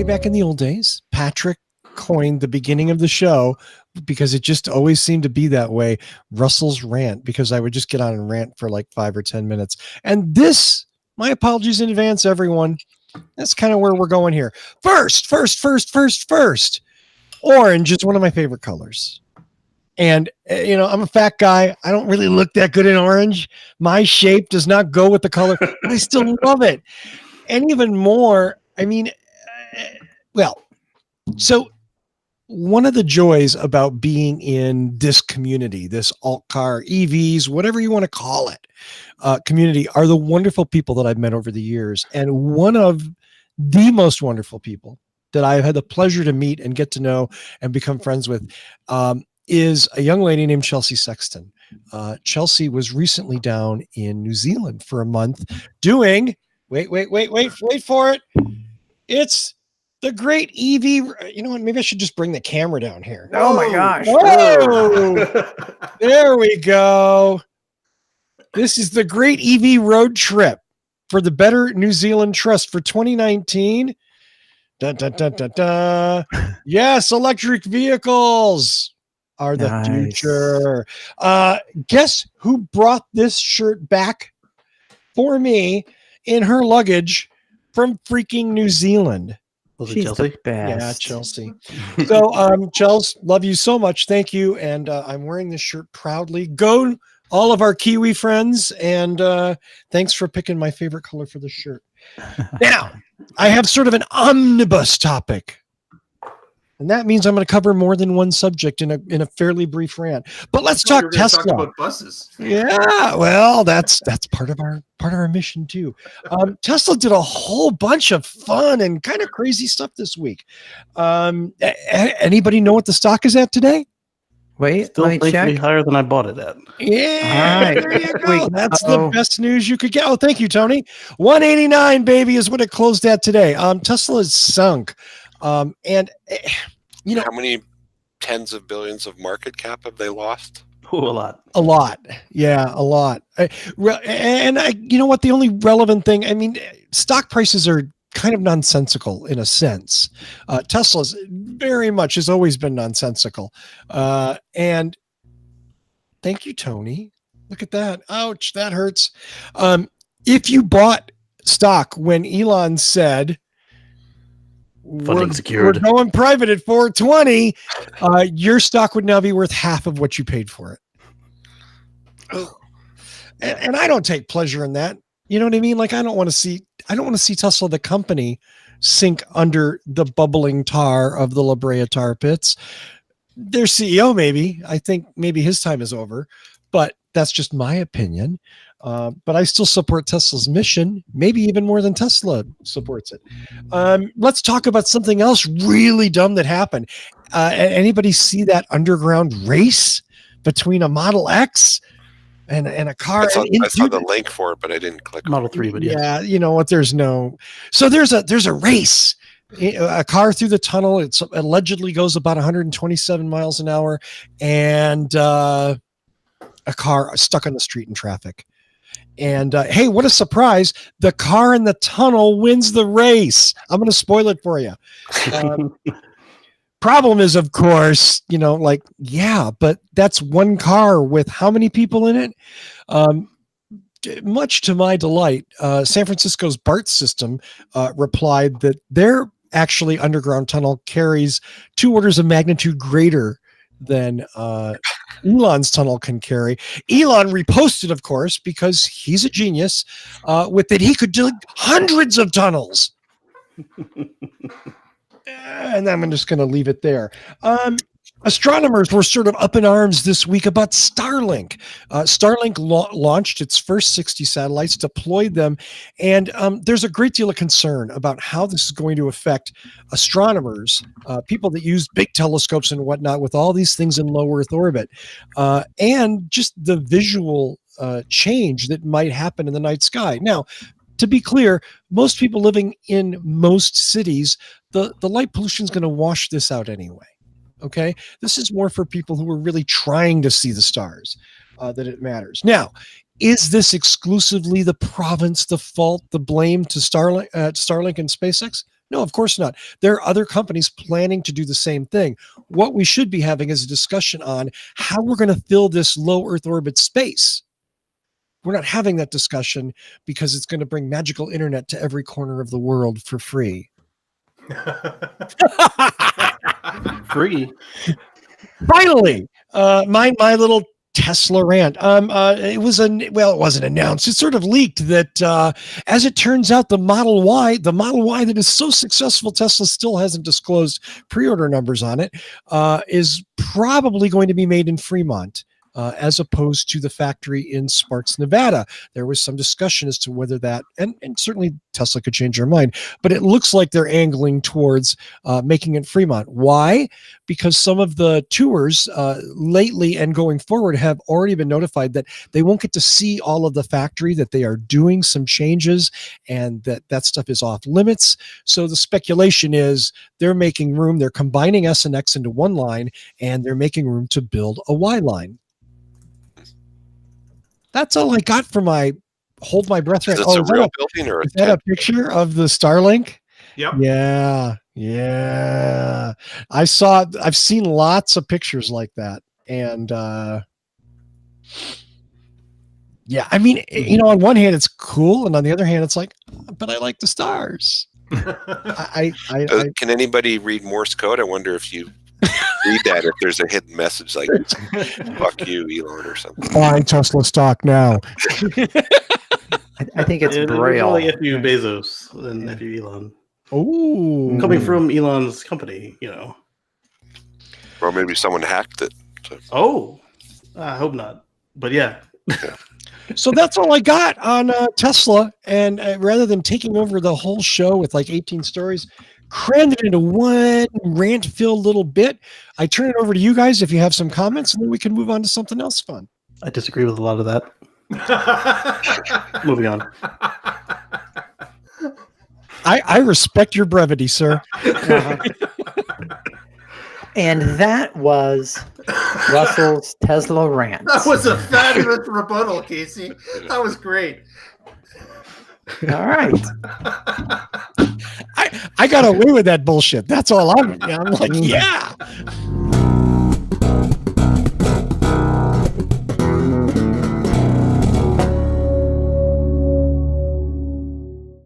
way back in the old days, Patrick coined the beginning of the show because it just always seemed to be that way. Russell's rant, because I would just get on and rant for like 5 or 10 minutes. And this, my apologies in advance, everyone. That's kind of where we're going here. First. Orange is one of my favorite colors. And, I'm a fat guy. I don't really look that good in orange. My shape does not go with the color, but I still love it. And even more, so one of the joys about being in this community, this alt car, EVs, whatever you want to call it, community, are the wonderful people that I've met over the years. And one of the most wonderful people that I've had the pleasure to meet and get to know and become friends with is a young lady named Chelsea Sexton. Chelsea was recently down in New Zealand for a month doing, wait for it. It's the great EV. You know what? Maybe I should just bring the camera down here. Oh my gosh. Whoa. There we go. This is the great EV road trip for the Better New Zealand Trust for 2019. Dun, dun, dun, dun, dun. Yes, electric vehicles are the future. Guess who brought this shirt back for me in her luggage from freaking New Zealand? She's Chelsea? Yeah, Chelsea. So, Chels, love you so much. Thank you. And I'm wearing this shirt proudly. Go, all of our Kiwi friends. And thanks for picking my favorite color for the shirt. Now, I have sort of an omnibus topic. And that means I'm going to cover more than one subject in a fairly brief rant. But let's talk Tesla. Talk about buses. Yeah, well, that's part of our mission too. Tesla did a whole bunch of fun and kind of crazy stuff this week. Anybody know what the stock is at today? Wait, still let me check. Higher than I bought it at. Yeah, All right. there you go. That's the best news you could get. Oh, thank you, Tony. 189, baby, is what it closed at today. Tesla is sunk. How many tens of billions of market cap have they lost? Ooh, a lot. A lot. Yeah, a lot. You know what? The only relevant thing, stock prices are kind of nonsensical in a sense. Tesla's very much has always been nonsensical. And thank you, Tony. Look at that. Ouch, that hurts. If you bought stock when Elon said, we're going private at 420, your stock would now be worth half of what you paid for it. And I don't take pleasure in that. You know what I mean? Like, I don't want to see Tesla, the company, sink under the bubbling tar of the La Brea tar pits. Their CEO, I think maybe his time is over, but that's just my opinion. But I still support Tesla's mission, maybe even more than Tesla supports it. Let's talk about something else really dumb that happened. Anybody see that underground race between a Model X and a car? I saw the link for it, but I didn't click Model 3, but yeah, you know what? There's a race. A car through the tunnel. It allegedly goes about 127 miles an hour, and a car stuck on the street in traffic. And hey, what a surprise. The car in the tunnel wins the race. I'm going to spoil it for you. Problem is, of course, but that's one car with how many people in it? Much to my delight, San Francisco's BART system replied that their actually underground tunnel carries 2 orders of magnitude greater than Elon's tunnel can carry. Elon reposted, of course, because he's a genius, with that he could dig hundreds of tunnels. And I'm just going to leave it there. Astronomers were sort of up in arms this week about Starlink. Starlink launched its first 60 satellites, deployed them, and there's a great deal of concern about how this is going to affect astronomers, people that use big telescopes and whatnot with all these things in low Earth orbit, and just the visual change that might happen in the night sky. Now, to be clear, most people living in most cities, the light pollution is going to wash this out anyway. Okay, this is more for people who are really trying to see the stars that it matters. Now, is this exclusively the province, the fault, the blame to Starlink and SpaceX? No, of course not. There are other companies planning to do the same thing. What we should be having is a discussion on how we're going to fill this low Earth orbit space. We're not having that discussion because it's going to bring magical internet to every corner of the world for free. Free. Finally, my little Tesla rant. It wasn't announced. It sort of leaked that, as it turns out, the Model Y that is so successful, Tesla still hasn't disclosed pre-order numbers on it, is probably going to be made in Fremont. As opposed to the factory in Sparks, Nevada. There was some discussion as to whether that, and certainly Tesla could change their mind, but it looks like they're angling towards making it Fremont. Why? Because some of the tours lately and going forward have already been notified that they won't get to see all of the factory, that they are doing some changes, and that stuff is off limits. So the speculation is they're making room, they're combining S and X into one line, and they're making room to build a Y line. That's all I got for my hold my breath. Is this a real building or is that a picture of the Starlink? Yep. Yeah. I've seen lots of pictures like that. And yeah, I mean, on one hand it's cool, and on the other hand it's like, but I like the stars. Can anybody read Morse code? I wonder if you read that, if there's a hidden message like fuck you, Elon, or something. Buying Tesla stock now. I think it's Braille. Really F.U. Bezos and F.U. Elon. Oh, coming from Elon's company, Or maybe someone hacked it. So. Oh, I hope not. But yeah. So that's all I got on Tesla. And rather than taking over the whole show with like 18 stories, crammed it into one rant-filled little bit, I turn it over to you guys if you have some comments, and then we can move on to something else fun. I disagree with a lot of that. Moving on. I respect your brevity, sir. And that was Russell's Tesla rant. That was a fabulous rebuttal, Casey. That was great. All right. I got away with that bullshit. That's all I'm like, yeah.